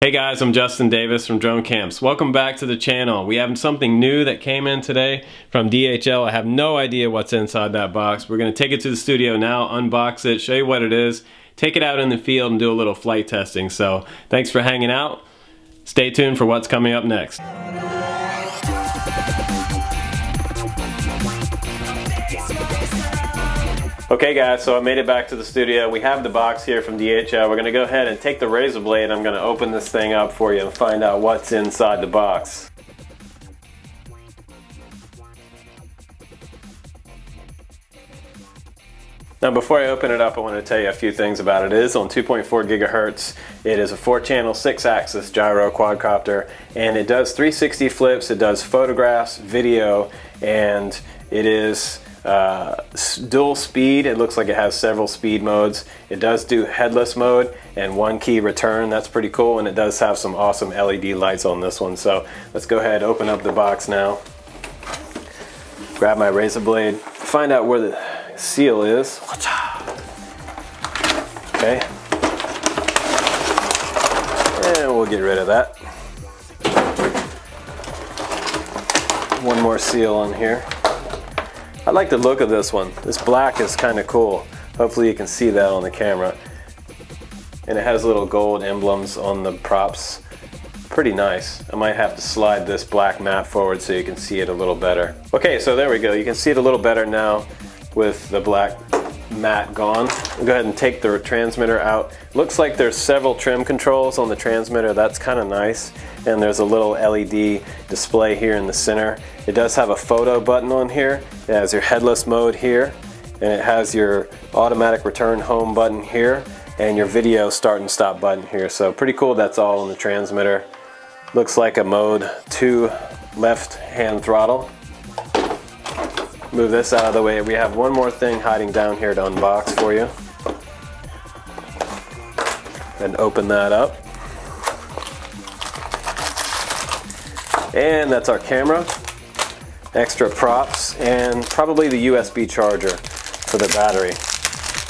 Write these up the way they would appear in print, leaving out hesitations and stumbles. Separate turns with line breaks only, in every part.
Hey guys, I'm Justin Davis from Drone Camps. Welcome back to the channel. We have something new that came in today from DHL. I have no idea what's inside that box. We're going to take it to the studio now, unbox it, show you what it is, take it out in the field and do a little flight testing. So thanks for hanging out. Stay tuned for what's coming up next. Okay guys, so I made it back to the studio. We have the box here from DHL. We're going to go ahead and take the razor blade. I'm going to open this thing up for you and find out what's inside the box. Now before I open it up, I want to tell you a few things about it. It is on 2.4 gigahertz. It is a 4-channel, 6-axis gyro quadcopter, and it does 360 flips, it does photographs, video, and it is dual speed. It looks like it has several speed modes. It does do headless mode and 1-key return. That's pretty cool, and it does have some awesome LED lights on this one. So let's go ahead, open up the box now. Grab my razor blade, find out where the seal is. Okay, and we'll get rid of that. One more seal on here. I like the look of this one. This black is kind of cool. Hopefully you can see that on the camera. And it has little gold emblems on the props. Pretty nice. I might have to slide this black mat forward so you can see it a little better. Okay, so there we go. You can see it a little better now with the black mat gone. We'll go ahead and take the transmitter out. Looks like there's several trim controls on the transmitter. That's kind of nice. And there's a little LED display here in the center. It does have a photo button on here. It has your headless mode here, and it has your automatic return home button here, and your video start and stop button here. So pretty cool. That's all on the transmitter. Looks like a mode 2 left hand throttle. Move this out of the way. We have one more thing hiding down here to unbox for you. And open that up. And that's our camera, extra props, and probably the USB charger for the battery.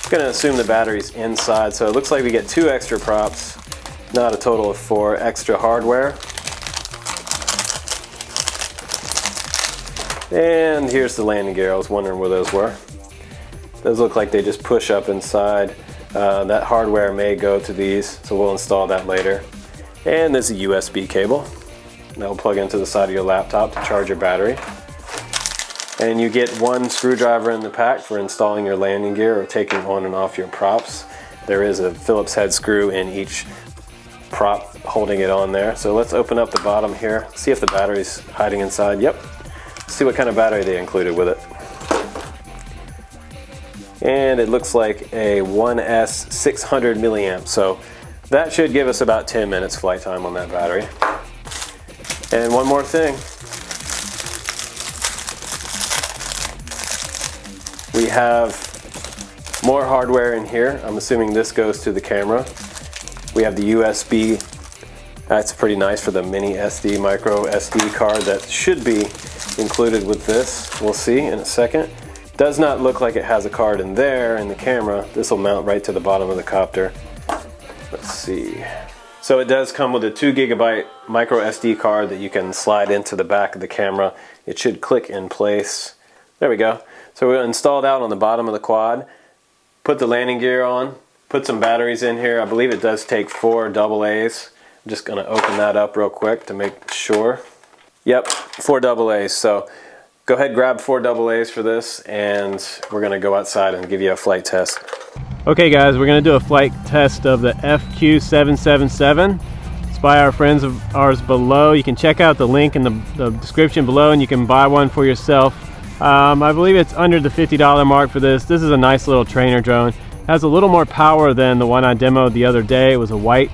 I'm going to assume the battery's inside, so it looks like we get 2 extra props, not a total of 4 extra hardware. And here's the landing gear. I was wondering where those were. Those look like they just push up inside. That hardware may go to these, so we'll install that later. And there's a USB cable. That'll plug into the side of your laptop to charge your battery. And you get 1 screwdriver in the pack for installing your landing gear or taking on and off your props. There is a Phillips head screw in each prop holding it on there. So let's open up the bottom here, see if the battery's hiding inside. Yep. Let's see what kind of battery they included with it. And it looks like a 1S 600 milliamp. So that should give us about 10 minutes flight time on that battery. And one more thing. We have more hardware in here. I'm assuming this goes to the camera. We have the USB. That's pretty nice for the mini SD, micro SD card that should be included with this. We'll see in a second. Does not look like it has a card in there in the camera. This will mount right to the bottom of the copter. Let's see. So it does come with a 2 gigabyte micro SD card that you can slide into the back of the camera. It should click in place. There we go. So we'll install it out on the bottom of the quad, put the landing gear on, put some batteries in here. I believe it does take 4 AA's. I'm just going to open that up real quick to make sure. Yep, 4 AA's. So go ahead, grab 4 AA's for this, and we're going to go outside and give you a flight test. Okay guys, we're going to do a flight test of the FQ777. It's by our friends of ours below. You can check out the link in the description below and you can buy one for yourself. I believe it's under the $50 mark for this. This is a nice little trainer drone. It has a little more power than the one I demoed the other day. It was a white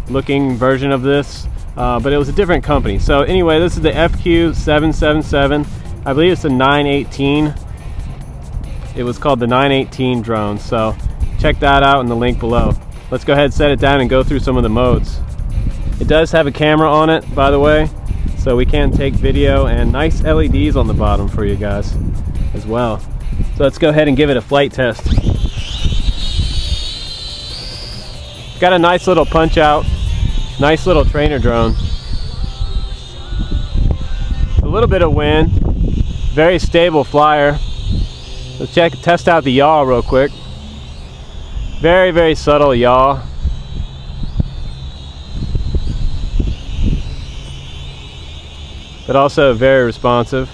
looking version of this, but it was a different company. So anyway, this is the FQ777. I believe it's a 918. It was called the 918 drone. So check that out in the link below. Let's go ahead, set it down, and go through some of the modes. It does have a camera on it, by the way, so we can take video, and nice LEDs on the bottom for you guys as well. So let's go ahead and give it a flight test. Got a nice little punch out Nice little trainer drone. A little bit of wind. Very stable flyer. Let's test out the yaw real quick. Very, very subtle yaw. But also very responsive.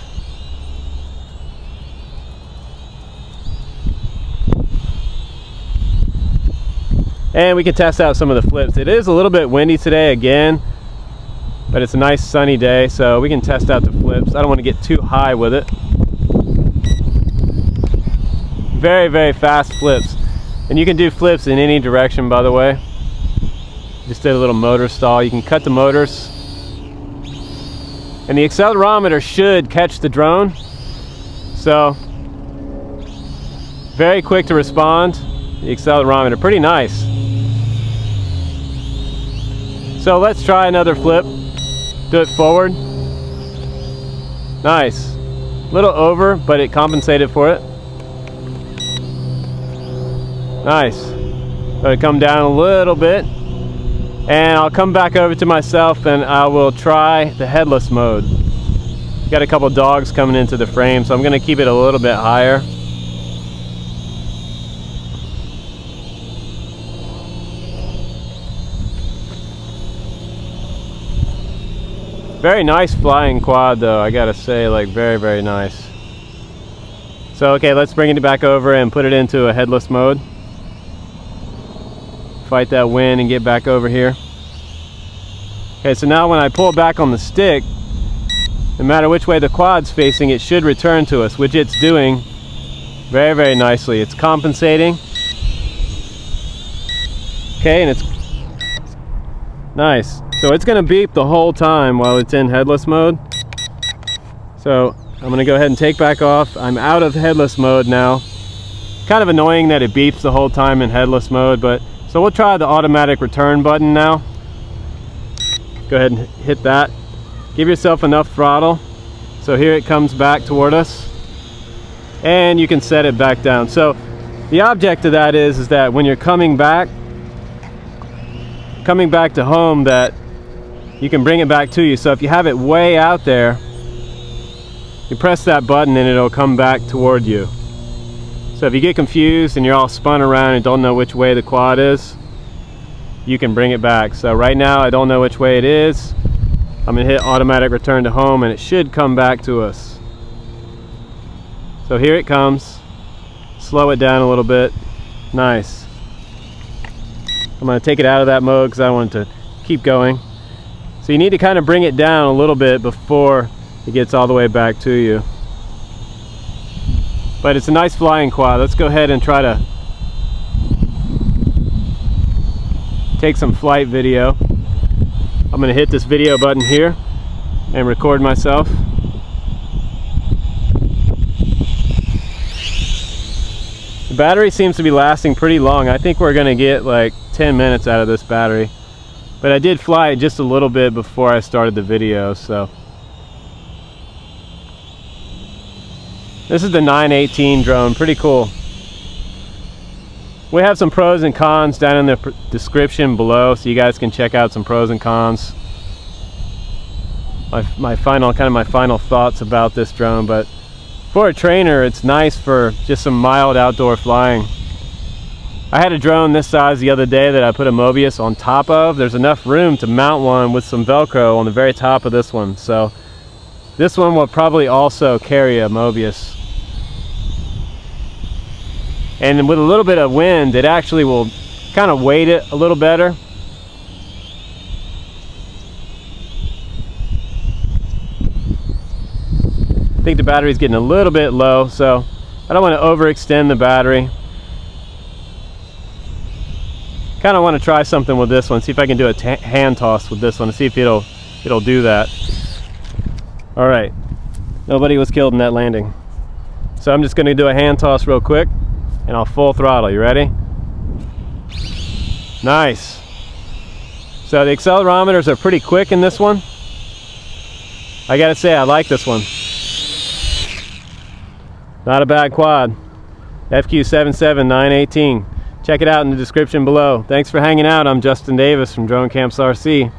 And we can test out some of the flips. It is a little bit windy today again, but it's a nice sunny day, so we can test out the flips. I don't want to get too high with it. Very, very fast flips. And you can do flips in any direction, by the way. Just did a little motor stall. You can cut the motors. And the accelerometer should catch the drone. So, very quick to respond. The accelerometer, pretty nice. So let's try another flip. Do it forward. Nice. A little over, but it compensated for it. Nice. Let it come down a little bit. And I'll come back over to myself and I will try the headless mode. Got a couple dogs coming into the frame, so I'm going to keep it a little bit higher. Very nice flying quad though, I gotta say, like very, very nice. So okay, let's bring it back over and put it into a headless mode. Fight that wind and get back over here. Okay, so now when I pull back on the stick, no matter which way the quad's facing, it should return to us, which it's doing very, very nicely. It's compensating. Okay, and it's nice. So it's gonna beep the whole time while it's in headless mode. So I'm gonna go ahead and take back off. I'm out of headless mode now. Kind of annoying that it beeps the whole time in headless mode, but so we'll try the automatic return button now. Go ahead and hit that. Give yourself enough throttle. So here it comes back toward us. And you can set it back down. So the object of that is that when you're coming back to home, that you can bring it back to you. So if you have it way out there, you press that button and it'll come back toward you. So if you get confused and you're all spun around and don't know which way the quad is, you can bring it back. So right now I don't know which way it is. I'm gonna hit automatic return to home and it should come back to us. So here it comes. Slow it down a little bit. Nice. I'm gonna take it out of that mode because I want it to keep going. So you need to kind of bring it down a little bit before it gets all the way back to you. But it's a nice flying quad. Let's go ahead and try to take some flight video. I'm gonna hit this video button here and record myself. The battery seems to be lasting pretty long. I think we're gonna get like 10 minutes out of this battery. But I did fly it just a little bit before I started the video, so. This is the 918 drone, pretty cool. We have some pros and cons down in the description below, so you guys can check out some pros and cons. My final thoughts about this drone. But for a trainer, it's nice for just some mild outdoor flying. I had a drone this size the other day that I put a Mobius on top of. There's enough room to mount one with some Velcro on the very top of this one. So this one will probably also carry a Mobius. And with a little bit of wind, it actually will kind of weight it a little better. I think the battery's getting a little bit low, so I don't want to overextend the battery. Kind of want to try something with this one, see if I can do a hand toss with this one and see if it'll do that. All right, nobody was killed in that landing. So I'm just going to do a hand toss real quick and I'll full throttle. You ready? Nice. So the accelerometers are pretty quick in this one. I gotta say, I like this one. Not a bad quad. FQ777 918. Check it out in the description below. Thanks for hanging out. I'm Justin Davis from Drone Camps RC.